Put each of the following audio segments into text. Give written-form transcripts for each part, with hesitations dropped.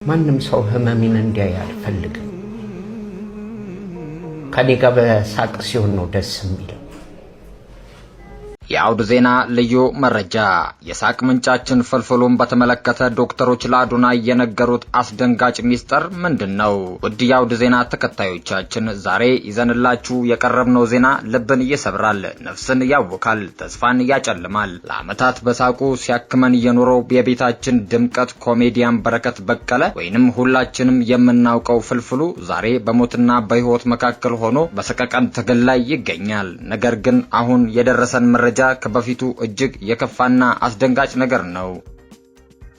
ማንም ሰው ህመሜን እንዲያይ አልፈልግም። ከኔ ጋር በሳቅ ሲሆን ነው ደስ የሚለው። የአውድ ዜና ልዩ መረጃ የሳቅ ምንጫችን ፍልፍሉን በተመለከተ ዶክተሮች ለአዶናይ የነገሩት አስደንጋጭ ሚስጥር ምንድነው? ውድ የአውድ ዜና ተከታዮቻችን ዛሬ ይዘንላችሁ የቀረብነው ዜና ልብን ይሰብራል፣ ነፍስን ያውካል፣ ተስፋን ያጨልማል። ለዓመታት በሳቁ ሲያክመን የኖረው የቤታችን ድምቀት ኮሜዲያን በረከት በቀለ ወይንም ሁላችንም የምናውቀው ፍልፍሉ ዛሬ በሞትና በህይወት መካከል ሆኖ በሰቀቀን ትግል ላይ ይገኛል። ነገር ግን አሁን የደረሰን መረጃ ከበፊቱ እጅግ የከፋና አስደንጋጭ ነገር ነው።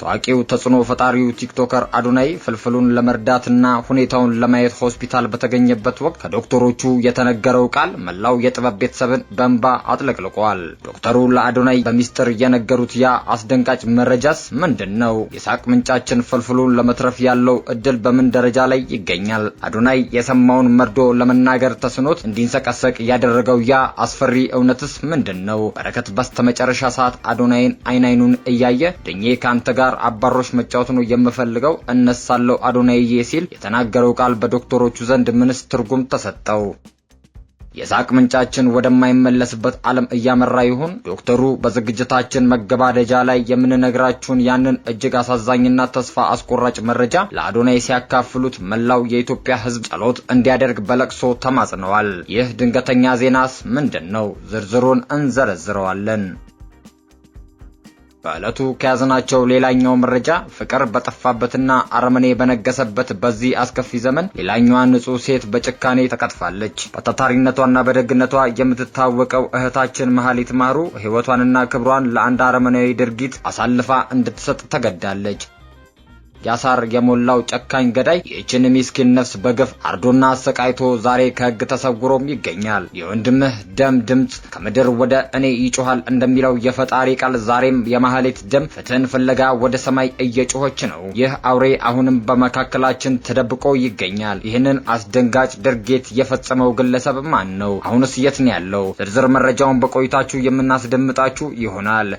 ታዋቂው ተጽዕኖ ፈጣሪው ቲክቶከር አዶናይ ፍልፍሉን ለመርዳትና ሁኔታውን ለማየት ሆስፒታል በተገኘበት ወቅት ከዶክተሮቹ የተነገረው ቃል መላው የጥበብ ቤተሰብን በእንባ አጥለቅልቋል። ዶክተሩ ለአዶናይ በሚስጥር የነገሩት ያ አስደንጋጭ መረጃስ ምንድነው? የሳቅ ምንጫችን ፍልፍሉን ለመትረፍ ያለው እድል በምን ደረጃ ላይ ይገኛል? አዶናይ የሰማውን መርዶ ለመናገር ተስኖት እንዲንሰቀሰቅ ያደረገው ያ አስፈሪ እውነትስ ምንድነው? በረከት በስተመጨረሻ ሰዓት አዶናይን አይኑን እያየ ድኜ ካንተ ጋር አባሮሽ መጫወት ነው የምፈልገው እነሳለው አዶናይዬ ሲል የተናገረው ቃል በዶክተሮቹ ዘንድ ምንስ ትርጉም ተሰጠው? የሳቅ ምንጫችን ወደማይመለስበት ዓለም እያመራ ይሆን? ዶክተሩ በዝግጅታችን መገባደጃ ላይ የምንነግራችሁን ያንን እጅግ አሳዛኝና ተስፋ አስቆራጭ መረጃ ለአዶናይ ሲያካፍሉት መላው የኢትዮጵያ ሕዝብ ጸሎት እንዲያደርግ በለቅሶ ተማጽነዋል። ይህ ድንገተኛ ዜናስ ምንድነው? ዝርዝሩን እንዘረዝረዋለን። በዕለቱ ከያዝናቸው ሌላኛው መረጃ ፍቅር በጠፋበትና አረመኔ በነገሰበት በዚህ አስከፊ ዘመን ሌላኛዋ ንጹህ ሴት በጭካኔ ተቀጥፋለች። በታታሪነቷና በደግነቷ የምትታወቀው እህታችን መሐሊት ማሩ ሕይወቷንና ክብሯን ለአንድ አረመኔያዊ ድርጊት አሳልፋ እንድትሰጥ ተገዳለች። ያሳር የሞላው ጨካኝ ገዳይ ይህችን ምስኪን ነፍስ በግፍ አርዶና አሰቃይቶ ዛሬ ከሕግ ተሰውሮም ይገኛል። የወንድምህ ደም ድምጽ ከምድር ወደ እኔ ይጮሃል እንደሚለው የፈጣሪ ቃል ዛሬም የመሐሊት ደም ፍትህን ፍለጋ ወደ ሰማይ እየጮኸች ነው። ይህ አውሬ አሁንም በመካከላችን ተደብቆ ይገኛል። ይህንን አስደንጋጭ ድርጊት የፈጸመው ግለሰብ ማን ነው? አሁንስ የት ነው ያለው? ዝርዝር መረጃውን በቆይታችሁ የምናስደምጣችሁ ይሆናል።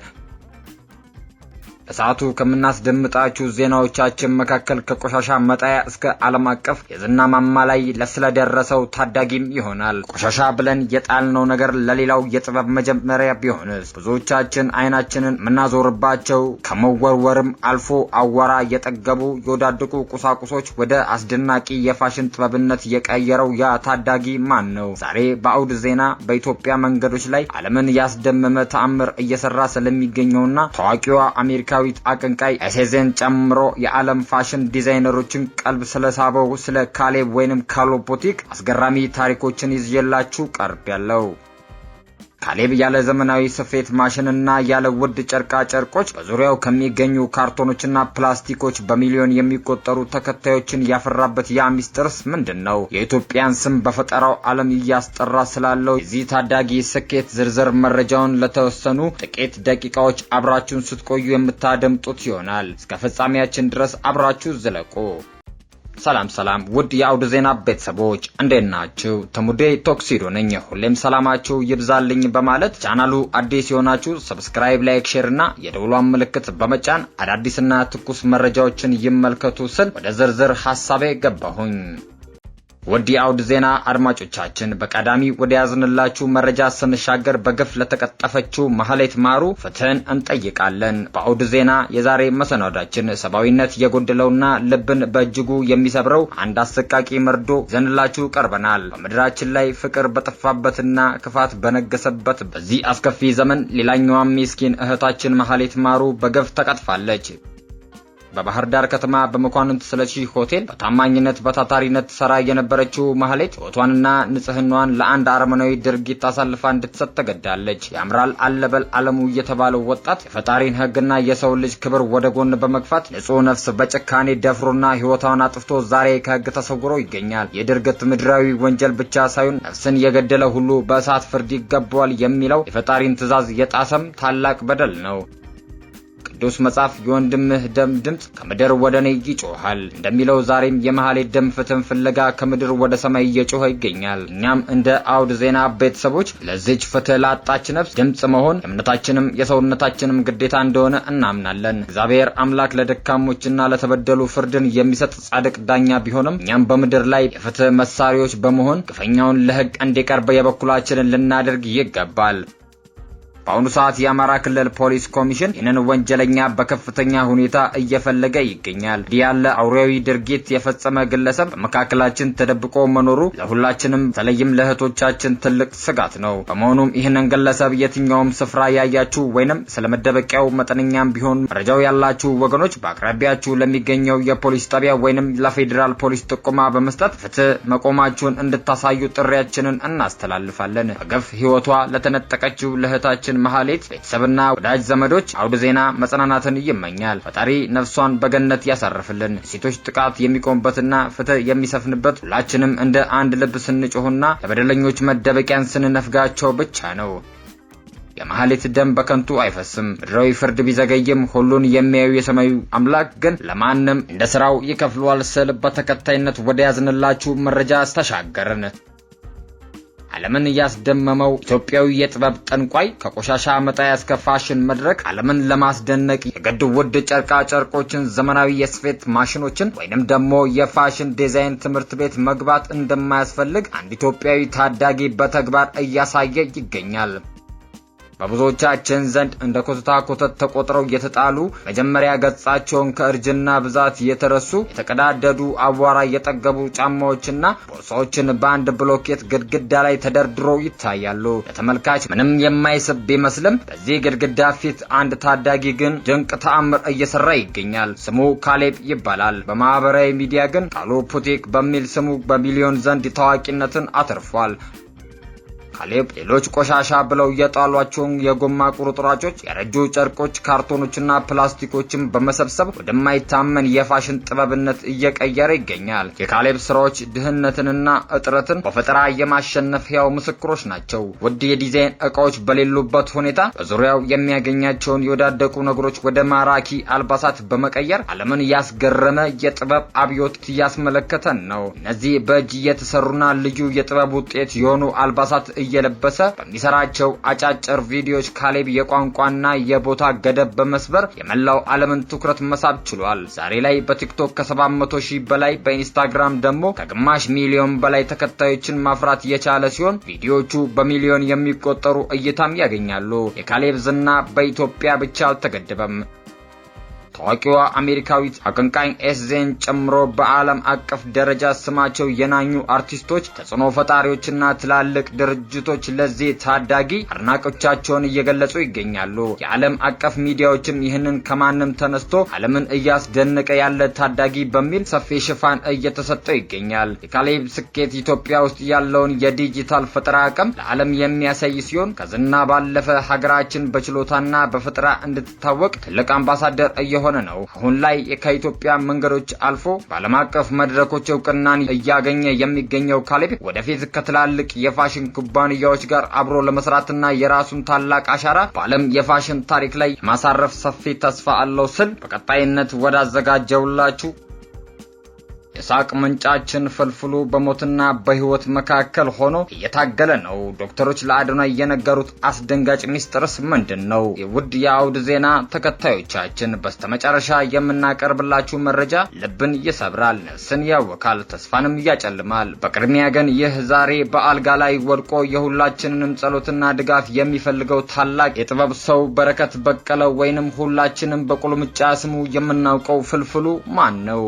በሰዓቱ ከምናስደምጣችሁ ዜናዎቻችን መካከል ከቆሻሻ መጣያ እስከ ዓለም አቀፍ የዝና ማማ ላይ ስለደረሰው ታዳጊም ይሆናል። ቆሻሻ ብለን የጣልነው ነገር ለሌላው የጥበብ መጀመሪያ ቢሆንስ? ብዙዎቻችን አይናችንን ምናዞርባቸው ከመወርወርም አልፎ አዋራ የጠገቡ የወዳደቁ ቁሳቁሶች ወደ አስደናቂ የፋሽን ጥበብነት የቀየረው ያ ታዳጊ ማን ነው? ዛሬ በአውድ ዜና በኢትዮጵያ መንገዶች ላይ ዓለምን ያስደመመ ተአምር እየሰራ ስለሚገኘውና ታዋቂዋ አሜሪካዊት አቀንቃይ ኤሴዜን ጨምሮ የዓለም ፋሽን ዲዛይነሮችን ቀልብ ስለሳበው ስለ ካሌብ ወይንም ካሎፖቲክ አስገራሚ ታሪኮችን ይዤላችሁ ቀርቤያለሁ። ካሌብ ያለ ዘመናዊ ስፌት ማሽንና ያለ ውድ ጨርቃ ጨርቆች በዙሪያው ከሚገኙ ካርቶኖችና ፕላስቲኮች በሚሊዮን የሚቆጠሩ ተከታዮችን ያፈራበት ያ ሚስጥርስ ምንድነው? የኢትዮጵያን ስም በፈጠራው ዓለም እያስጠራ ስላለው የዚህ ታዳጊ ስኬት ዝርዝር መረጃውን ለተወሰኑ ጥቂት ደቂቃዎች አብራችሁን ስትቆዩ የምታደምጡት ይሆናል። እስከ ፍጻሜያችን ድረስ አብራችሁ ዝለቁ። ሰላም ውድ የአውድ ዜና ቤተሰቦች እንዴት ናችሁ? ተሙዴ ቶክሲዶ ነኝ። ሁሌም ሰላማችሁ ይብዛልኝ በማለት ቻናሉ አዲስ የሆናችሁ ሰብስክራይብ፣ ላይክ፣ ሼር እና የደወሏን ምልክት በመጫን አዳዲስና ትኩስ መረጃዎችን ይመልከቱ ስል ወደ ዝርዝር ሐሳቤ ገባሁኝ። ውድ የአውድ ዜና አድማጮቻችን በቀዳሚ ወደ ያዝንላችሁ መረጃ ስንሻገር በግፍ ለተቀጠፈችው መሐሊት ማሩ ፍትህን እንጠይቃለን። በአውድ ዜና የዛሬ መሰናዷችን ሰብአዊነት የጎደለውና ልብን በእጅጉ የሚሰብረው አንድ አሰቃቂ መርዶ ይዘንላችሁ ቀርበናል። በምድራችን ላይ ፍቅር በጠፋበትና ክፋት በነገሰበት በዚህ አስከፊ ዘመን ሌላኛዋ ምስኪን እህታችን መሐሊት ማሩ በግፍ ተቀጥፋለች። በባህር ዳር ከተማ በመኳንንት ስለሺ ሆቴል በታማኝነት በታታሪነት ሰራ የነበረችው መሐሊት ሕይወቷንና ንጽህናዋን ለአንድ አረመናዊ ድርጊት አሳልፋ እንድትሰጥ ተገዳለች። ያምራል አለበል ዓለሙ የተባለው ወጣት የፈጣሪን ሕግና የሰው ልጅ ክብር ወደ ጎን በመግፋት ንጹህ ነፍስ በጭካኔ ደፍሮና ሕይወቷን አጥፍቶ ዛሬ ከሕግ ተሰውሮ ይገኛል። የድርጊት ምድራዊ ወንጀል ብቻ ሳይሆን ነፍስን የገደለ ሁሉ በእሳት ፍርድ ይገባዋል የሚለው የፈጣሪን ትዕዛዝ የጣሰም ታላቅ በደል ነው። ቅዱስ መጽሐፍ የወንድምህ ደም ድምጽ ከምድር ወደ እኔ ይጮሃል እንደሚለው ዛሬም የመሐሌት ደም ፍትህን ፍለጋ ከምድር ወደ ሰማይ እየጮኸ ይገኛል። እኛም እንደ አውድ ዜና ቤተሰቦች ለዚች ፍትህ ላጣች ነፍስ ድምጽ መሆን የእምነታችንም የሰውነታችንም ግዴታ እንደሆነ እናምናለን። እግዚአብሔር አምላክ ለደካሞችና ለተበደሉ ፍርድን የሚሰጥ ጻድቅ ዳኛ ቢሆንም እኛም በምድር ላይ የፍትህ መሳሪያዎች በመሆን ግፈኛውን ለህግ እንዲቀርብ የበኩላችንን ልናደርግ ይገባል። በአሁኑ ሰዓት የአማራ ክልል ፖሊስ ኮሚሽን ይህንን ወንጀለኛ በከፍተኛ ሁኔታ እየፈለገ ይገኛል። እንዲህ ያለ አውሬያዊ ድርጊት የፈጸመ ግለሰብ በመካከላችን ተደብቆ መኖሩ ለሁላችንም በተለይም ለእህቶቻችን ትልቅ ስጋት ነው። በመሆኑም ይህንን ግለሰብ የትኛውም ስፍራ ያያችሁ ወይንም ስለመደበቂያው መጠነኛም ቢሆን መረጃው ያላችሁ ወገኖች በአቅራቢያችሁ ለሚገኘው የፖሊስ ጣቢያ ወይንም ለፌዴራል ፖሊስ ጥቆማ በመስጠት ፍትህ መቆማችሁን እንድታሳዩ ጥሪያችንን እናስተላልፋለን። በገፍ ህይወቷ ለተነጠቀችው ለእህታችን መሐሌት ቤተሰብና ወዳጅ ዘመዶች አውድ ዜና መጽናናትን ይመኛል። ፈጣሪ ነፍሷን በገነት ያሳርፍልን። ሴቶች ጥቃት የሚቆምበትና ፍትህ የሚሰፍንበት ሁላችንም እንደ አንድ ልብ ስንጮህና ለበደለኞች መደበቂያን ስንነፍጋቸው ብቻ ነው። የመሐሌት ደም በከንቱ አይፈስም። ምድራዊ ፍርድ ቢዘገይም ሁሉን የሚያዩ የሰማዩ አምላክ ግን ለማንም እንደ ስራው ይከፍለዋል ስል በተከታይነት ወደ ያዝንላችሁ መረጃ ተሻገርን። ዓለምን ያስደመመው ኢትዮጵያዊ የጥበብ ጠንቋይ ከቆሻሻ መጣያ እስከ ፋሽን መድረክ ዓለምን ለማስደነቅ የገድ ውድ ጨርቃ ጨርቆችን፣ ዘመናዊ የስፌት ማሽኖችን ወይንም ደግሞ የፋሽን ዲዛይን ትምህርት ቤት መግባት እንደማያስፈልግ አንድ ኢትዮጵያዊ ታዳጊ በተግባር እያሳየ ይገኛል። በብዙዎቻችን ዘንድ እንደ ኮተት ተቆጥረው የተጣሉ መጀመሪያ ገጻቸውን ከእርጅና ብዛት የተረሱ የተቀዳደዱ አቧራ የጠገቡ ጫማዎችና ቦርሳዎችን በአንድ ብሎኬት ግድግዳ ላይ ተደርድረው ይታያሉ። ለተመልካች ምንም የማይስብ ቢመስልም በዚህ ግድግዳ ፊት አንድ ታዳጊ ግን ድንቅ ተአምር እየሰራ ይገኛል። ስሙ ካሌብ ይባላል። በማህበራዊ ሚዲያ ግን ቃሉ ፑቲክ በሚል ስሙ በሚሊዮን ዘንድ ታዋቂነትን አትርፏል። ካሌብ ሌሎች ቆሻሻ ብለው የጣሏቸውን የጎማ ቁርጥራጮች፣ ያረጁ ጨርቆች፣ ካርቶኖችና ፕላስቲኮችን በመሰብሰብ ወደማይታመን የፋሽን ጥበብነት እየቀየረ ይገኛል። የካሌብ ስራዎች ድህነትንና እጥረትን በፈጠራ የማሸነፍ ሕያው ምስክሮች ናቸው። ውድ የዲዛይን ዕቃዎች በሌሉበት ሁኔታ በዙሪያው የሚያገኛቸውን የወዳደቁ ነገሮች ወደ ማራኪ አልባሳት በመቀየር ዓለምን ያስገረመ የጥበብ አብዮት እያስመለከተን ነው። እነዚህ በእጅ የተሰሩና ልዩ የጥበብ ውጤት የሆኑ አልባሳት እየለበሰ በሚሰራቸው አጫጭር ቪዲዮዎች ካሌብ የቋንቋና የቦታ ገደብ በመስበር የመላው ዓለምን ትኩረት መሳብ ችሏል። ዛሬ ላይ በቲክቶክ ከ700,000 በላይ በኢንስታግራም ደግሞ ከግማሽ ሚሊዮን በላይ ተከታዮችን ማፍራት የቻለ ሲሆን ቪዲዮዎቹ በሚሊዮን የሚቆጠሩ እይታም ያገኛሉ። የካሌብ ዝና በኢትዮጵያ ብቻ አልተገደበም። ታዋቂዋ አሜሪካዊት አቀንቃኝ ኤስዜን ጨምሮ በዓለም አቀፍ ደረጃ ስማቸው የናኙ አርቲስቶች፣ ተጽዕኖ ፈጣሪዎችና ትላልቅ ድርጅቶች ለዚህ ታዳጊ አድናቆቻቸውን እየገለጹ ይገኛሉ። የዓለም አቀፍ ሚዲያዎችም ይህንን ከማንም ተነስቶ ዓለምን እያስደነቀ ያለ ታዳጊ በሚል ሰፊ ሽፋን እየተሰጠው ይገኛል። የካሌብ ስኬት ኢትዮጵያ ውስጥ ያለውን የዲጂታል ፈጠራ አቅም ለዓለም የሚያሳይ ሲሆን ከዝና ባለፈ ሀገራችን በችሎታና በፈጠራ እንድትታወቅ ትልቅ አምባሳደር እየሆነ ነው። አሁን ላይ ከኢትዮጵያ መንገዶች አልፎ በዓለም አቀፍ መድረኮች እውቅናን እያገኘ የሚገኘው ካሌብ ወደፊት ከትላልቅ የፋሽን ኩባንያዎች ጋር አብሮ ለመስራትና የራሱን ታላቅ አሻራ በዓለም የፋሽን ታሪክ ላይ ማሳረፍ ሰፊ ተስፋ አለው ስል በቀጣይነት ወዳዘጋጀውላችሁ የሳቅ ምንጫችን ፍልፍሉ በሞትና በህይወት መካከል ሆኖ እየታገለ ነው። ዶክተሮች ለአዶናይ የነገሩት አስደንጋጭ ሚስጥርስ ምንድነው? የውድ የአውድ ዜና ተከታዮቻችን በስተመጨረሻ የምናቀርብላችሁ መረጃ ልብን ይሰብራል፣ ነፍስን ያወካል፣ ተስፋንም ያጨልማል። በቅድሚያ ግን ይህ ዛሬ በአልጋ ላይ ወድቆ የሁላችንንም ጸሎትና ድጋፍ የሚፈልገው ታላቅ የጥበብ ሰው በረከት በቀለ ወይንም ሁላችንም በቁልምጫ ስሙ የምናውቀው ፍልፍሉ ማን ነው?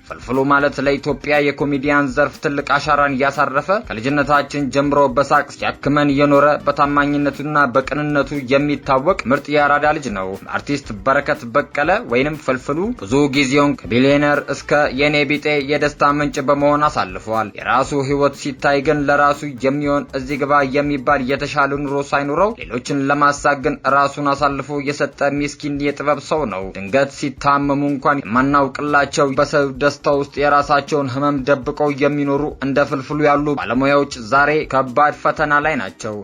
ፍልፍሉ ማለት ለኢትዮጵያ የኮሜዲያን ዘርፍ ትልቅ አሻራን ያሳረፈ ከልጅነታችን ጀምሮ በሳቅ ሲያክመን የኖረ በታማኝነቱና በቅንነቱ የሚታወቅ ምርጥ የአራዳ ልጅ ነው። አርቲስት በረከት በቀለ ወይንም ፍልፍሉ ብዙ ጊዜውን ከቢሊዮነር እስከ የኔ ቢጤ የደስታ ምንጭ በመሆን አሳልፏል። የራሱ ህይወት ሲታይ ግን ለራሱ የሚሆን እዚህ ግባ የሚባል የተሻለ ኑሮ ሳይኖረው ሌሎችን ለማሳቅ ግን ራሱን አሳልፎ የሰጠ ምስኪን የጥበብ ሰው ነው። ድንገት ሲታመሙ እንኳን የማናውቅላቸው በሰው ደስታ ውስጥ የራሳቸውን ህመም ደብቀው የሚኖሩ እንደ ፍልፍሉ ያሉ ባለሙያዎች ዛሬ ከባድ ፈተና ላይ ናቸው።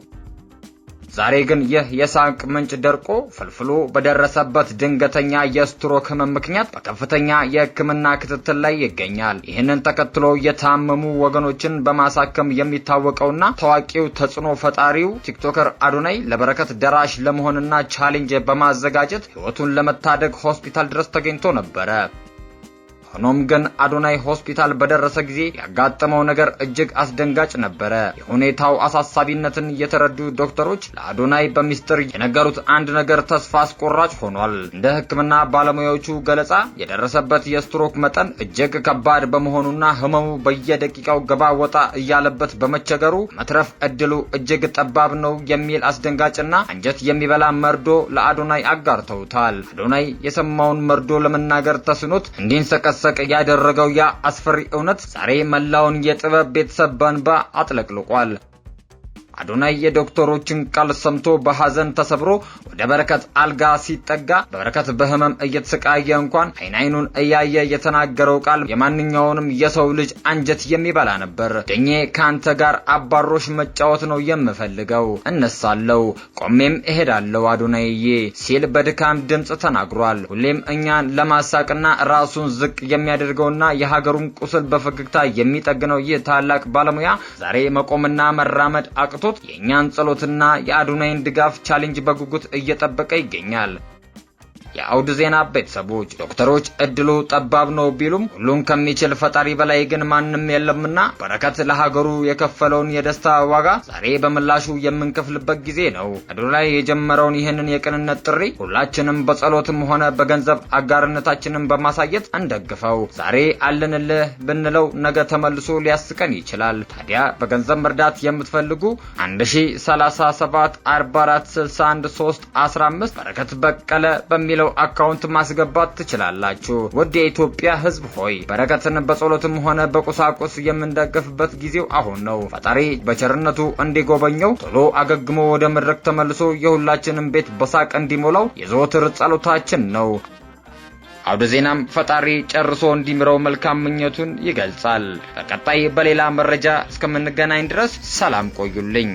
ዛሬ ግን ይህ የሳቅ ምንጭ ደርቆ ፍልፍሉ በደረሰበት ድንገተኛ የስትሮክ ህመም ምክንያት በከፍተኛ የሕክምና ክትትል ላይ ይገኛል። ይህንን ተከትሎ የታመሙ ወገኖችን በማሳከም የሚታወቀውና ታዋቂው ተጽዕኖ ፈጣሪው ቲክቶከር አዶናይ ለበረከት ደራሽ ለመሆንና ቻሌንጅ በማዘጋጀት ህይወቱን ለመታደግ ሆስፒታል ድረስ ተገኝቶ ነበር። ሆኖም ግን አዶናይ ሆስፒታል በደረሰ ጊዜ ያጋጠመው ነገር እጅግ አስደንጋጭ ነበር። የሁኔታው አሳሳቢነትን የተረዱ ዶክተሮች ለአዶናይ በሚስጥር የነገሩት አንድ ነገር ተስፋ አስቆራጭ ሆኗል። እንደ ሕክምና ባለሙያዎቹ ገለጻ የደረሰበት የስትሮክ መጠን እጅግ ከባድ በመሆኑና ህመሙ በየደቂቃው ገባ ወጣ እያለበት በመቸገሩ መትረፍ እድሉ እጅግ ጠባብ ነው የሚል አስደንጋጭና አንጀት የሚበላ መርዶ ለአዶናይ አጋርተውታል። አዶናይ የሰማውን መርዶ ለመናገር ተስኖት እንዲንሰቀሰቅ ያደረገው ያ አስፈሪ እውነት ዛሬ መላውን የጥበብ ቤተሰብ በእንባ አጥለቅልቋል። አዶናይ የዶክተሮችን ቃል ሰምቶ በሐዘን ተሰብሮ ወደ በረከት አልጋ ሲጠጋ በረከት በህመም እየተሰቃየ እንኳን አይኑን እያየ የተናገረው ቃል የማንኛውንም የሰው ልጅ አንጀት የሚበላ ነበር። ደኜ ካንተ ጋር አባሮሽ መጫወት ነው የምፈልገው፣ እነሳለሁ፣ ቆሜም እሄዳለሁ አዶናይዬ ሲል በድካም ድምጽ ተናግሯል። ሁሌም እኛን ለማሳቅና ራሱን ዝቅ የሚያደርገውና የሀገሩን ቁስል በፈገግታ የሚጠግነው ይህ ታላቅ ባለሙያ ዛሬ መቆምና መራመድ አቅቶ የኛን ጸሎትና የአዶናይን ድጋፍ ቻሌንጅ በጉጉት እየጠበቀ ይገኛል። የአውድ ዜና ቤተሰቦች ዶክተሮች እድሉ ጠባብ ነው ቢሉም ሁሉን ከሚችል ፈጣሪ በላይ ግን ማንም የለምና በረከት ለሀገሩ የከፈለውን የደስታ ዋጋ ዛሬ በምላሹ የምንከፍልበት ጊዜ ነው። አዶናይ የጀመረውን ይህንን የቅንነት ጥሪ ሁላችንም በጸሎትም ሆነ በገንዘብ አጋርነታችንን በማሳየት እንደግፈው። ዛሬ አለንልህ ብንለው ነገ ተመልሶ ሊያስቀን ይችላል። ታዲያ በገንዘብ መርዳት የምትፈልጉ 103444611315 በረከት በቀለ በሚለው አካውንት ማስገባት ትችላላችሁ። ውድ የኢትዮጵያ ሕዝብ ሆይ በረከትን በጸሎትም ሆነ በቁሳቁስ የምንደግፍበት ጊዜው አሁን ነው። ፈጣሪ በቸርነቱ እንዲጎበኘው ቶሎ አገግሞ ወደ መድረክ ተመልሶ የሁላችንም ቤት በሳቅ እንዲሞላው የዘወትር ጸሎታችን ነው። አውደ ዜናም ፈጣሪ ጨርሶ እንዲምረው መልካም ምኞቱን ይገልጻል። በቀጣይ በሌላ መረጃ እስከምንገናኝ ድረስ ሰላም ቆዩልኝ።